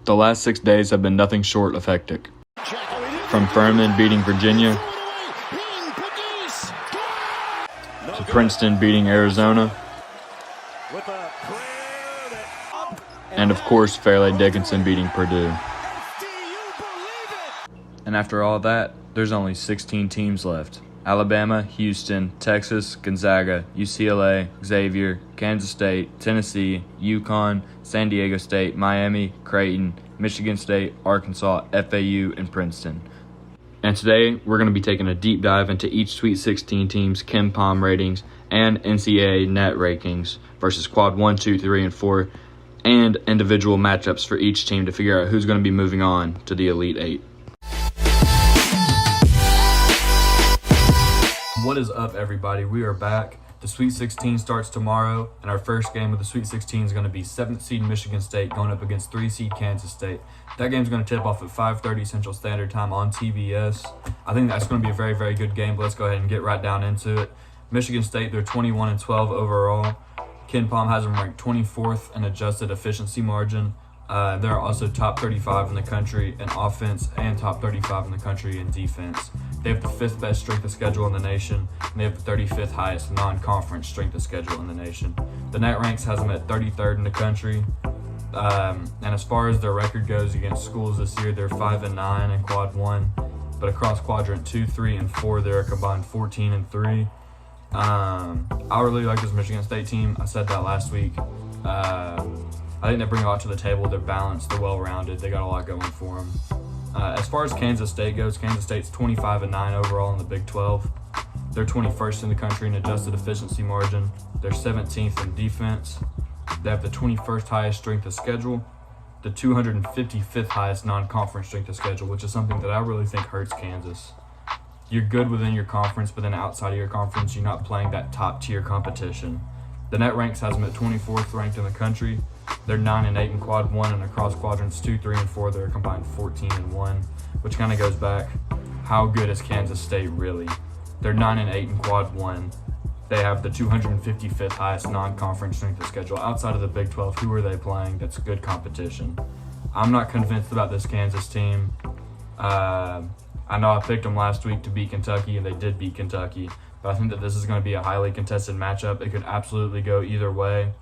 The last 6 days have been nothing short of hectic. From Furman beating Virginia, to Princeton beating Arizona, and of course Fairleigh Dickinson beating Purdue. And after all that, there's only 16 teams left. Alabama, Houston, Texas, Gonzaga, UCLA, Xavier, Kansas State, Tennessee, UConn, San Diego State, Miami, Creighton, Michigan State, Arkansas, FAU, and Princeton. And today, we're going to be taking a deep dive into each Sweet 16 team's Kenpom ratings and NCAA NET rankings versus Quad 1, 2, 3, and 4, and individual matchups for each team to figure out who's going to be moving on to the Elite Eight. What is up, everybody? We are back. The Sweet 16 starts tomorrow, and our first game of the Sweet 16 is going to be 7th seed Michigan State going up against 3 seed Kansas State. That game is going to tip off at 5:30 Central Standard Time on TBS. I think that's going to be a very, very good game, but let's go ahead and get right down into it. Michigan State, they're 21-12 overall. Kenpom has them ranked 24th in adjusted efficiency margin. They're also top 35 in the country in offense and top 35 in the country in defense. They have the 5th best strength of schedule in the nation, and they have the 35th highest non-conference strength of schedule in the nation. The net ranks has them at 33rd in the country. And as far as their record goes against schools this year, they're 5-9 in Quad 1, but across Quadrant 2, 3, and 4, they're a combined 14-3. I really like this Michigan State team. I said that last week. I think they bring a lot to the table. They're balanced, they're well-rounded, they got a lot going for them. As far as Kansas State goes, Kansas State's 25-9 overall in the Big 12. They're 21st in the country in adjusted efficiency margin. They're 17th in defense. They have the 21st highest strength of schedule, the 255th highest non-conference strength of schedule, which is something that I really think hurts Kansas. You're good within your conference, but then outside of your conference, you're not playing that top-tier competition. The net ranks has them at 24th ranked in the country. They're 9-8 in Quad 1, and across Quadrants 2, 3, and 4, they're combined 14-1, which kind of goes back, how good is Kansas State really? They're 9-8 in Quad 1. They have the 255th highest non-conference strength of schedule. Outside of the Big 12, who are they playing? That's good competition. I'm not convinced about this Kansas team. I know I picked them last week to beat Kentucky, and they did beat Kentucky, but I think that this is going to be a highly contested matchup. It could absolutely go either way.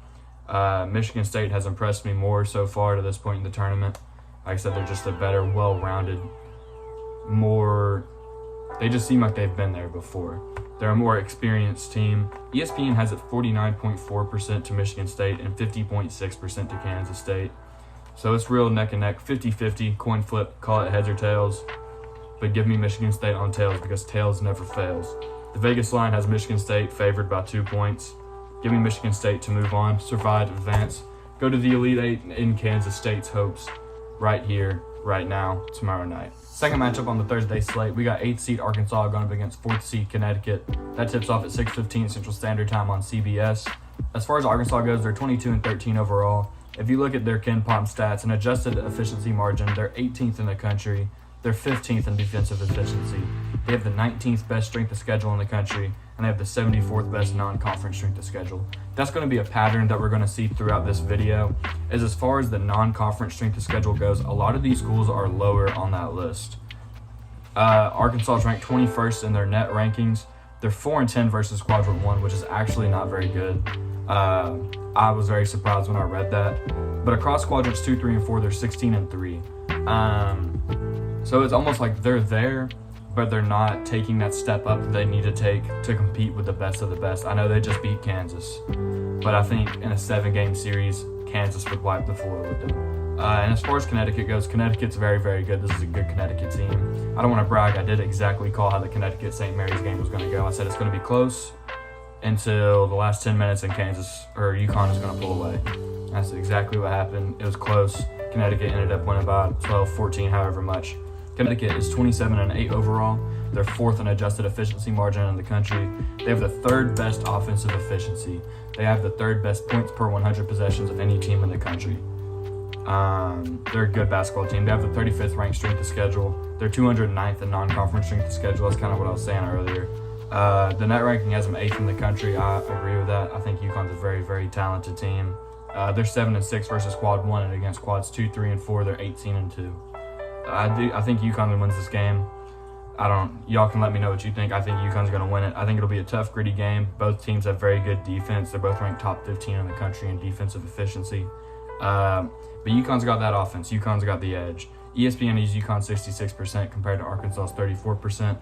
Michigan State has impressed me more so far to this point in the tournament. Like I said, they're just a better, well-rounded, they just seem like they've been there before. They're a more experienced team. ESPN has it 49.4% to Michigan State and 50.6% to Kansas State. So it's real neck and neck, 50-50, coin flip, call it heads or tails. But give me Michigan State on tails because tails never fails. The Vegas line has Michigan State favored by 2 points. Give me Michigan State to move on, survive, advance, go to the Elite Eight in Kansas State's hopes right here, right now, tomorrow night. Second matchup on the Thursday slate, we got 8th seed Arkansas going up against 4th seed Connecticut. That tips off at 6:15 Central Standard Time on CBS. As far as Arkansas goes, they're 22-13 overall. If you look at their Kenpom stats and adjusted efficiency margin, they're 18th in the country. They're 15th in defensive efficiency. They have the 19th best strength of schedule in the country, and they have the 74th best non-conference strength of schedule. That's going to be a pattern that we're going to see throughout this video, is as far as the non-conference strength of schedule goes, a lot of these schools are lower on that list. Arkansas is ranked 21st in their net rankings. They're 4-10 versus Quadrant 1, which is actually not very good. I was very surprised when I read that. But across Quadrants 2, 3, and 4, they're 16-3. So it's almost like they're there, but they're not taking that step up that they need to take to compete with the best of the best. I know they just beat Kansas, but I think in a 7-game series, Kansas would wipe the floor with them. And as far as Connecticut goes, Connecticut's very, very good. This is a good Connecticut team. I don't want to brag. I did exactly call how the Connecticut-St. Mary's game was going to go. I said it's going to be close until the last 10 minutes and UConn is going to pull away. That's exactly what happened. It was close. Connecticut ended up winning by 12, 14, however much. Connecticut is 27-8 overall. They're 4th in adjusted efficiency margin in the country. They have the 3rd best offensive efficiency. They have the 3rd best points per 100 possessions of any team in the country. They're a good basketball team. They have the 35th ranked strength of schedule. They're 209th in non-conference strength of schedule. That's kind of what I was saying earlier. The net ranking has them 8th in the country. I agree with that. I think UConn's a very, very talented team. They're 7-6 versus quad 1, and against quads 2, 3, and 4, they're 18-2. I think UConn wins this game. Y'all can let me know what you think. I think UConn's going to win it. I think it'll be a tough, gritty game. Both teams have very good defense. They're both ranked top 15 in the country in defensive efficiency. But UConn's got that offense. UConn's got the edge. ESPN has UConn 66% compared to Arkansas's 34%.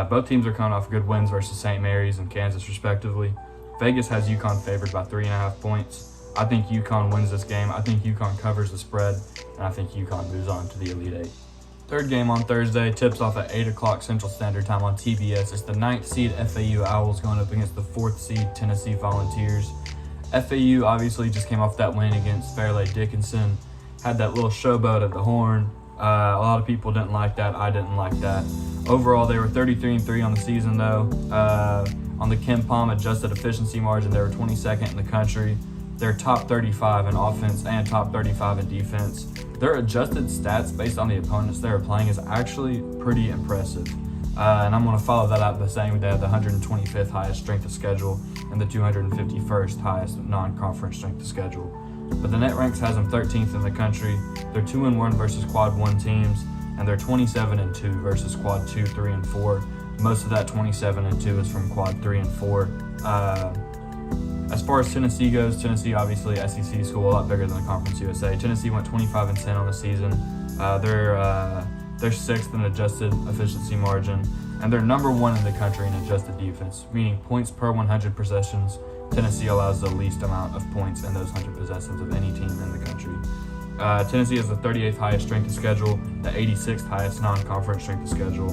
Both teams are coming off good wins versus St. Mary's and Kansas, respectively. Vegas has UConn favored by 3.5 points. I think UConn wins this game. I think UConn covers the spread, and I think UConn moves on to the Elite Eight. Third game on Thursday tips off at 8 o'clock Central Standard Time on TBS. It's the 9th seed FAU Owls going up against the 4th seed Tennessee Volunteers. FAU obviously just came off that win against Fairleigh Dickinson. Had that little showboat at the Horn. A lot of people didn't like that. I didn't like that. Overall, they were 33-3 on the season, though. On the Kenpom adjusted efficiency margin, they were 22nd in the country. They're top 35 in offense and top 35 in defense. Their adjusted stats based on the opponents they were playing is actually pretty impressive. And I'm going to follow that up by saying they have the 125th highest strength of schedule and the 251st highest non-conference strength of schedule. But the net ranks has them 13th in the country. They're 2-1 versus quad 1 teams, and they're 27-2 versus quad 2, 3, and 4. Most of that 27-2 is from quad 3 and 4. As far as Tennessee goes, Tennessee obviously SEC school, a lot bigger than the Conference USA. Tennessee went 25-10 on the season. They're 6th in adjusted efficiency margin, and they're number 1 in the country in adjusted defense, meaning points per 100 possessions. Tennessee allows the least amount of points in those 100 possessions of any team in the country. Tennessee has the 38th highest strength of schedule, the 86th highest non-conference strength of schedule.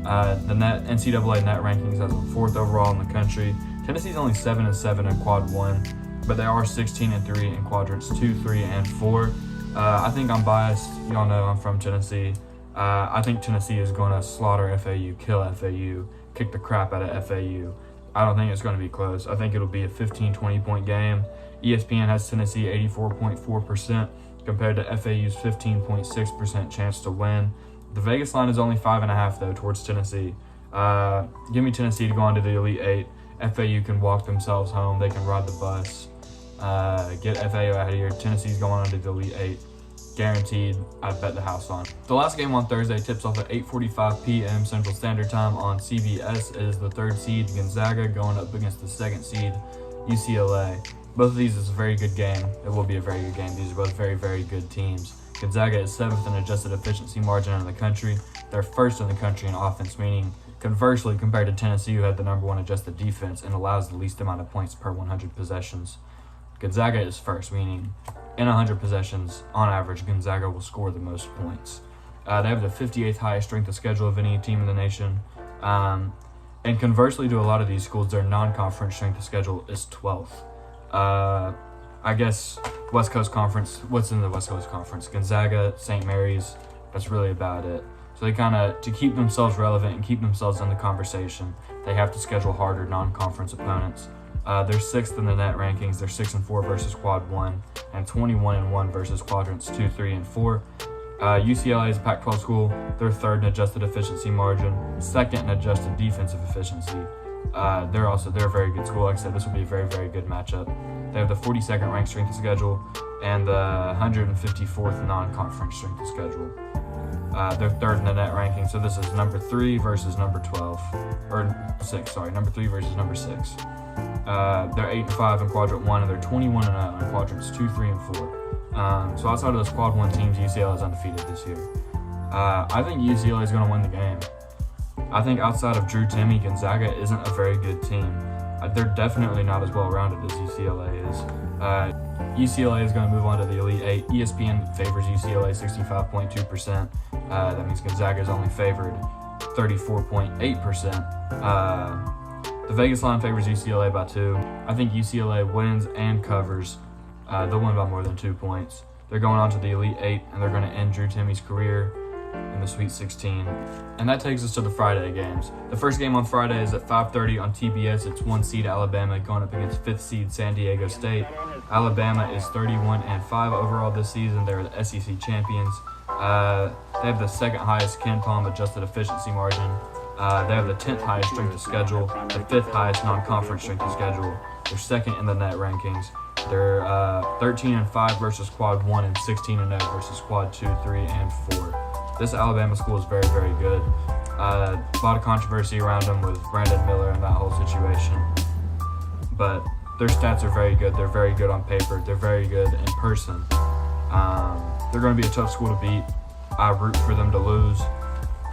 The NCAA net rankings has them 4th overall in the country. Tennessee's only 7-7 in quad 1, but they are 16-3 in quadrants 2, 3, and 4. I think I'm biased. Y'all know I'm from Tennessee. I think Tennessee is going to slaughter FAU, kill FAU, kick the crap out of FAU. I don't think it's going to be close. I think it'll be a 15-20 point game. ESPN has Tennessee 84.4% compared to FAU's 15.6% chance to win. The Vegas line is only 5.5 though towards Tennessee. Give me Tennessee to go on to the Elite Eight. FAU can walk themselves home. They can ride the bus. Get FAU out of here. Tennessee's going on to the Elite Eight. Guaranteed. I bet the house on. The last game on Thursday tips off at 8:45 p.m. Central Standard Time on CBS. It is the 3rd seed Gonzaga going up against the 2nd seed UCLA. Both of these is a very good game. It will be a very good game. These are both very, very good teams. Gonzaga is 7th in adjusted efficiency margin in the country. They're 1st in the country in offense, meaning conversely compared to Tennessee, who had the number 1 adjusted defense and allows the least amount of points per 100 possessions. Gonzaga is 1st, meaning in 100 possessions, on average, Gonzaga will score the most points. They have the 58th highest strength of schedule of any team in the nation. And conversely to a lot of these schools, their non-conference strength of schedule is 12th. I guess West Coast Conference, what's in the West Coast Conference? Gonzaga, St. Mary's, that's really about it. So they kind of, to keep themselves relevant and keep themselves in the conversation, they have to schedule harder non-conference opponents. They're 6th in the net rankings. They're 6-4 versus quad 1 and 21-1 versus quadrants 2, 3, and 4. UCLA is a Pac-12 school. They're 3rd in adjusted efficiency margin, 2nd in adjusted defensive efficiency. They're a very good school. Like I said, this will be a very, very good matchup. They have the 42nd ranked strength of schedule and the 154th non-conference strength of schedule. They're 3rd in the net ranking, so this is number 3 versus number 12, or 6. Sorry, number 3 versus number 6. They're 8-5 in quadrant 1, and they're 21-0 in quadrants 2, 3, and 4. So outside of those quad 1 teams, UCLA is undefeated this year. I think UCLA is going to win the game. I think outside of Drew Timme, Gonzaga isn't a very good team. They're definitely not as well-rounded as UCLA is. UCLA is going to move on to the Elite Eight. ESPN favors UCLA 65.2%. That means Gonzaga is only favored 34.8%. The Vegas line favors UCLA by 2. I think UCLA wins and covers. They'll win by more than 2 points. They're going on to the Elite Eight, and they're going to end Drew Timme's career in the Sweet 16. And that takes us to the Friday games. The first game on Friday is at 5:30 on TBS. It's 1 seed Alabama going up against 5th seed San Diego State. Alabama is 31-5 overall this season. They're the SEC champions. They have the 2nd highest Kenpom adjusted efficiency margin. They have the 10th highest strength of schedule, the 5th highest non-conference strength of schedule. They're 2nd in the net rankings. They're 13-5 versus quad 1 and 16-0 versus quad 2, 3, and 4. This Alabama school is very, very good. A lot of controversy around them with Brandon Miller and that whole situation. But their stats are very good. They're very good on paper. They're very good in person. They're going to be a tough school to beat. I root for them to lose.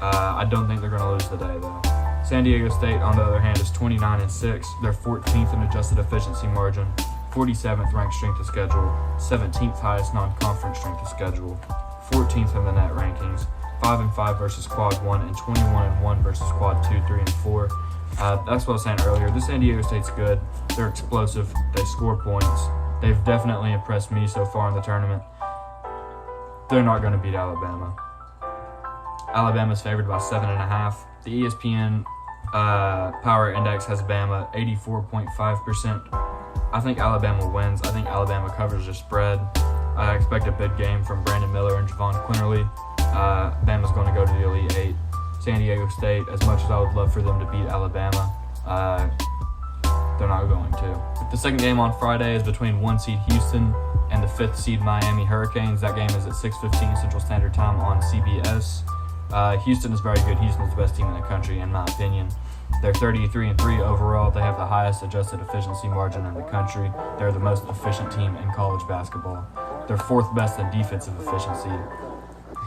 I don't think they're going to lose today, though. San Diego State, on the other hand, is 29-6. They're 14th in adjusted efficiency margin, 47th ranked strength of schedule, 17th highest non-conference strength of schedule, 14th in the net rankings, 5-5 versus quad 1, and 21-1 versus quad 2, 3, and 4. That's what I was saying earlier. This San Diego State's good. They're explosive. They score points. They've definitely impressed me so far in the tournament. They're not going to beat Alabama. Alabama's favored by 7.5. The ESPN Power Index has Bama 84.5%. I think Alabama wins. I think Alabama covers their spread. I expect a big game from Brandon Miller and Javon Quinterly. Bama's going to go to the Elite Eight. San Diego State, as much as I would love for them to beat Alabama, they're not going to. The second game on Friday is between 1 seed Houston and the 5th seed Miami Hurricanes. That game is at 6:15 Central Standard Time on CBS. Houston is very good. Houston is the best team in the country, in my opinion. They're 33-3 overall. They have the highest adjusted efficiency margin in the country. They're the most efficient team in college basketball. They're 4th best in defensive efficiency.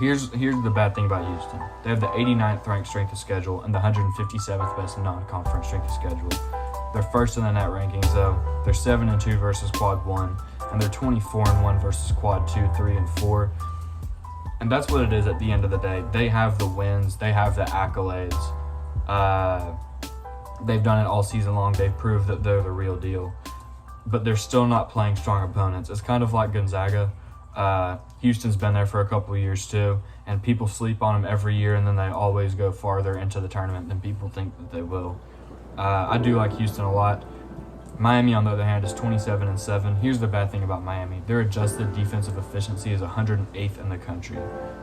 Here's the bad thing about Houston. They have the 89th ranked strength of schedule and the 157th best non-conference strength of schedule. They're 1st in the net rankings, though. They're 7-2 versus quad 1, and they're 24-1 versus quad 2, 3, and 4. And that's what it is at the end of the day. They have the wins. They have the accolades. They've done it all season long. They've proved that they're the real deal. But they're still not playing strong opponents. It's kind of like Gonzaga. Houston's been there for a couple of years too, and people sleep on them every year, and then they always go farther into the tournament than people think that they will. I do like Houston a lot. Miami, on the other hand, is 27-7. Here's the bad thing about Miami. Their adjusted defensive efficiency is 108th in the country,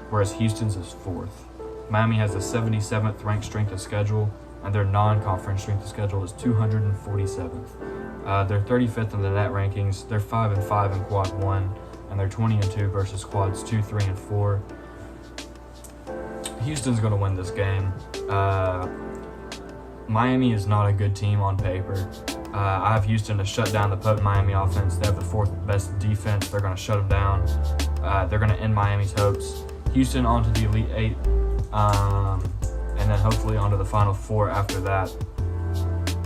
whereas Houston's is 4th. Miami has the 77th ranked strength of schedule, and their non-conference strength of schedule is 247th. They're 35th in the net rankings. They're 5-5 in quad 1, and they're 20-2 versus quads 2, 3, and 4. Houston's going to win this game. Miami is not a good team on paper. I have Houston to shut down the potent Miami offense. They have the 4th best defense. They're going to shut them down. They're going to end Miami's hopes. Houston onto the Elite Eight, and then hopefully onto the Final Four after that.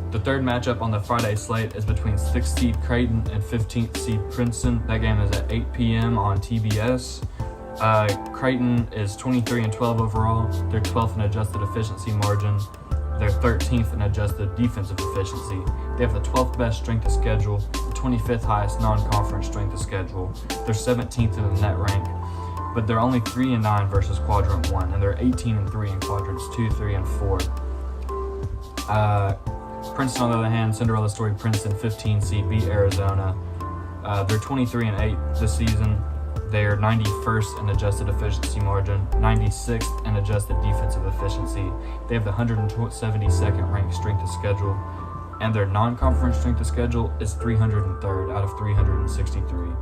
The third matchup on the Friday slate is between 6th seed Creighton and 15th seed Princeton. That game is at 8 p.m. on TBS. Creighton is 23-12 overall. They're 12th in adjusted efficiency margin. They're 13th in adjusted defensive efficiency. They have the 12th best strength of schedule, the 25th highest non-conference strength of schedule. They're 17th in the net rank, but they're only 3-9 versus quadrant 1, and they're 18-3 in quadrants 2, 3, and 4. Princeton, on the other hand, Cinderella story Princeton, 15 seed, beat Arizona. They're 23-8 this season. They're 91st in adjusted efficiency margin, 96th in adjusted defensive efficiency. They have the 172nd ranked strength of schedule, and their non-conference strength of schedule is 303rd out of 363.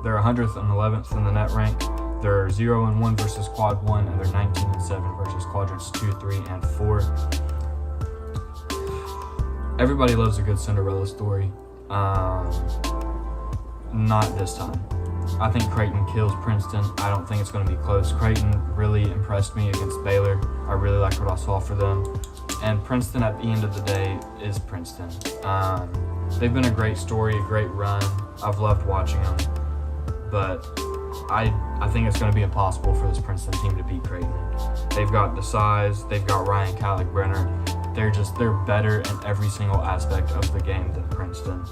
They're 100th and 11th in the net rank. They're 0-1 versus quad 1, and they're 19-7 versus quadrants 2, 3, and 4. Everybody loves a good Cinderella story. Not this time. I think Creighton kills Princeton. I don't think it's going to be close. Creighton really impressed me against Baylor. I really liked what I saw for them. And Princeton, at the end of the day, is Princeton. They've been a great story, a great run. I've loved watching them. But I think it's going to be impossible for this Princeton team to beat Creighton. They've got the size. They've got Ryan Kallick-Brenner. They're better in every single aspect of the game than Princeton.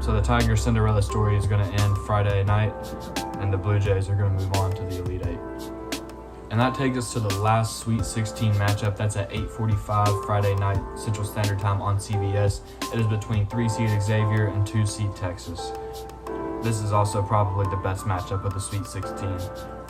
So the Tiger Cinderella story is going to end Friday night, and the Blue Jays are going to move on to the Elite Eight. And that takes us to the last Sweet 16 matchup. That's at 8:45 Friday night Central Standard Time on CBS. It is between 3-seed Xavier and 2-seed Texas. This is also probably the best matchup of the Sweet 16.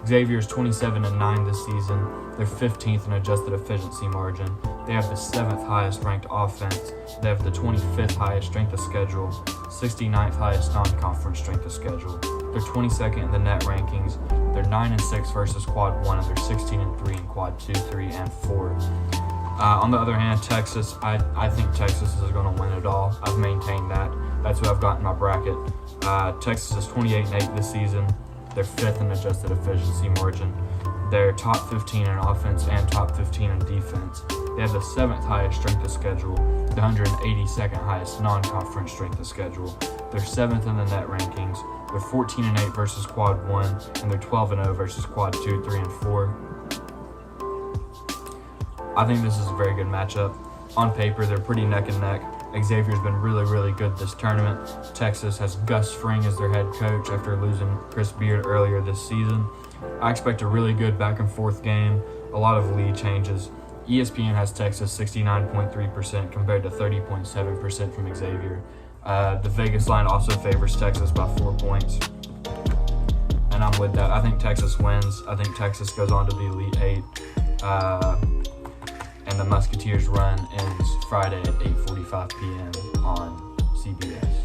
Xavier's 27-9 this season. They're 15th in adjusted efficiency margin. They have the 7th highest ranked offense. They have the 25th highest strength of schedule, 69th highest non-conference strength of schedule. They're 22nd in the net rankings. They're 9-6 versus quad 1, and they're 16-3 in quad 2, 3, and 4. On the other hand, Texas, I think Texas is going to win it all. I've maintained that. That's who I've got in my bracket. Texas is 28-8 this season. They're 5th in adjusted efficiency margin. They're top 15 in offense and top 15 in defense. They have the 7th highest strength of schedule, the 182nd highest non-conference strength of schedule. They're 7th in the net rankings. They're 14-8 versus quad 1, and they're 12-0 versus quad 2, 3, and 4. I think this is a very good matchup. On paper, they're pretty neck and neck. Xavier's been really, really good this tournament. Texas has Gus Fring as their head coach after losing Chris Beard earlier this season. I expect a really good back and forth game, a lot of lead changes. ESPN has Texas 69.3% compared to 30.7% from Xavier. The Vegas line also favors Texas by 4 points. And I'm with that. I think Texas wins. I think Texas goes on to the Elite Eight. And the Musketeers run ends Friday at 8:45 p.m. on CBS.